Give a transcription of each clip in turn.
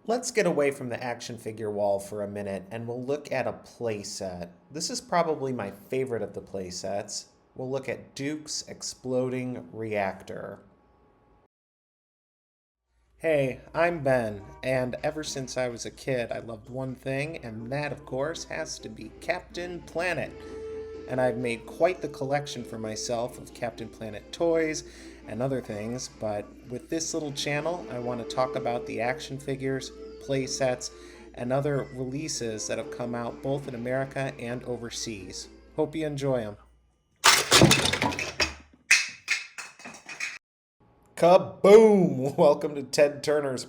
Let's get away from the action figure wall for a minute and we'll look at a playset. This is probably my favorite of the playsets. We'll look at Duke's Exploding Reactor. Hey, I'm Ben, and ever since I was a kid, I loved one thing, and that, of course, has to be Captain Planet. And I've made quite the collection for myself of Captain Planet toys and other things, but with this little channel, I want to talk about the action figures, play sets, and other releases that have come out both in America and overseas. Hope you enjoy them. Kaboom! Welcome to Ted Turner's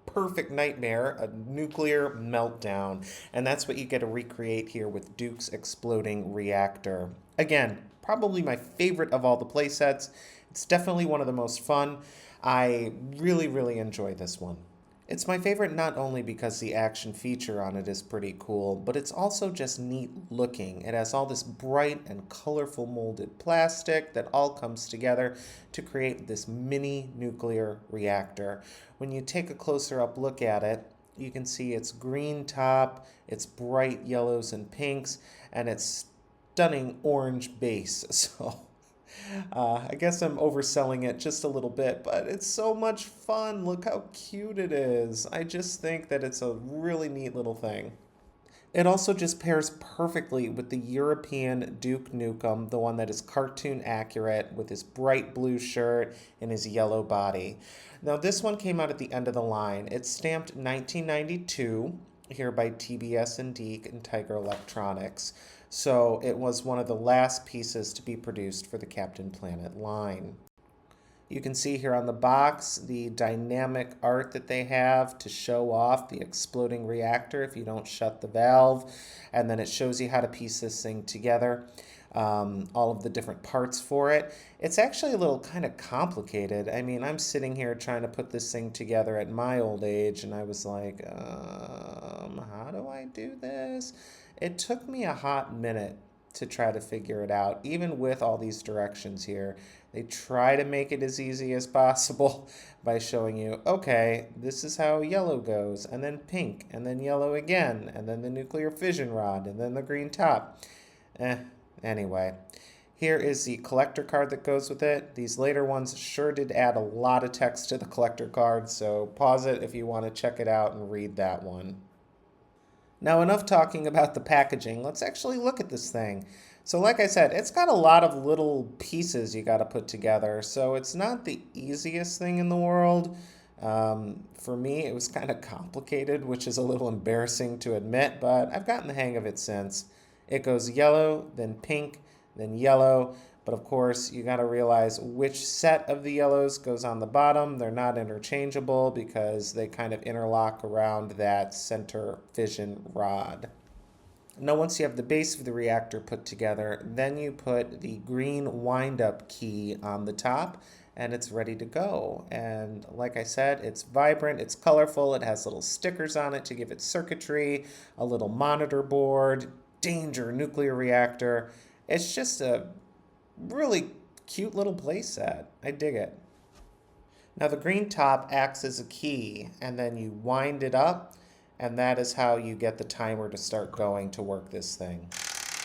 perfect nightmare, a nuclear meltdown. And that's what you get to recreate here with Duke's Exploding Reactor. Again, probably my favorite of all the playsets. It's definitely one of the most fun. I really enjoy this one. It's my favorite not only because the action feature on it is pretty cool, but it's also just neat looking. It has all this bright and colorful molded plastic that all comes together to create this mini nuclear reactor. When you take a closer up look at it, you can see its green top, its bright yellows and pinks, and its stunning orange base. I guess I'm overselling it just a little bit, but it's so much fun. Look how cute it is. I just think that it's a really neat little thing. It also just pairs perfectly with the European Duke Nukem, the one that is cartoon accurate with his bright blue shirt and his yellow body. Now, this one came out at the end of the line. It's stamped 1992 here by TBS and Deke and Tiger Electronics. So it was one of the last pieces to be produced for the Captain Planet line. You can see here on the box the dynamic art that they have to show off the exploding reactor if you don't shut the valve. And then it shows you how to piece this thing together, all of the different parts for it. It's actually a little kind of complicated. I mean, I'm sitting here trying to put this thing together at my old age, and I was like, how do I do this? It took me a hot minute to try to figure it out, even with all these directions here. They try to make it as easy as possible by showing you, okay, this is how yellow goes, and then pink, and then yellow again, and then the nuclear fission rod, and then the green top. Anyway, here is the collector card that goes with it. These later ones sure did add a lot of text to the collector card, so pause it if you want to check it out and read that one. Now, enough talking about the packaging. Let's actually look at this thing. So like I said, it's got a lot of little pieces you got to put together, so it's not the easiest thing in the world. For me, it was kind of complicated, which is a little embarrassing to admit, but I've gotten the hang of it since. It goes yellow, then pink, then yellow, but of course, you got to realize which set of the yellows goes on the bottom. They're not interchangeable because they kind of interlock around that center fission rod. Now, once you have the base of the reactor put together, then you put the green wind-up key on the top, and it's ready to go. And like I said, it's vibrant, it's colorful, it has little stickers on it to give it circuitry, a little monitor board, danger, nuclear reactor. It's just a really cute little playset. I dig it. Now the green top acts as a key, and then you wind it up, and that is how you get the timer to start going to work this thing.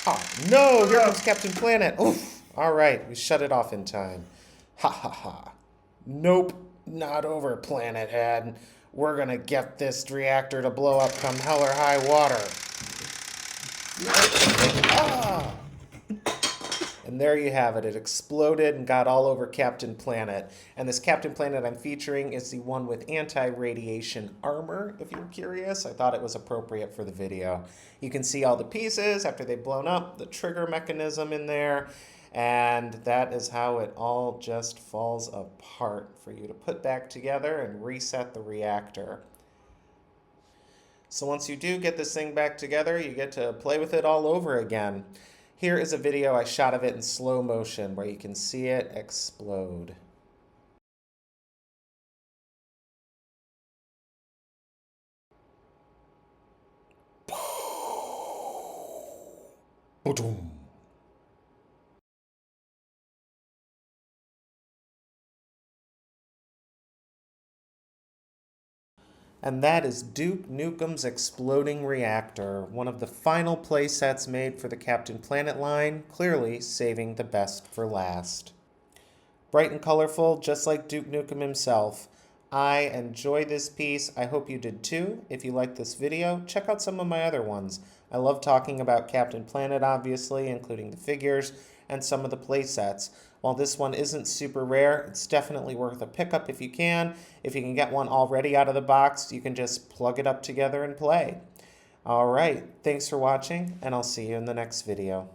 Oh no, here comes Captain Planet. Oof. All right, we shut it off in time. Ha ha ha. Nope, not over, Planet Head. We're gonna get this reactor to blow up come hell or high water. Ah! And there you have it. It exploded and got all over Captain Planet. And this Captain Planet I'm featuring is the one with anti-radiation armor, if you're curious. I thought it was appropriate for the video. You can see all the pieces after they've blown up, the trigger mechanism in there, and that is how it all just falls apart for you to put back together and reset the reactor. So once you do get this thing back together, you get to play with it all over again. Here is a video I shot of it in slow motion where you can see it explode. Boom. And that is Duke Nukem's Exploding Reactor, one of the final playsets made for the Captain Planet line, clearly saving the best for last. Bright and colorful, just like Duke Nukem himself. I enjoy this piece. I hope you did too. If you like this video, check out some of my other ones. I love talking about Captain Planet, obviously, including the figures and some of the playsets. While this one isn't super rare, it's definitely worth a pickup if you can. If you can get one already out of the box, you can just plug it up together and play. All right, thanks for watching, and I'll see you in the next video.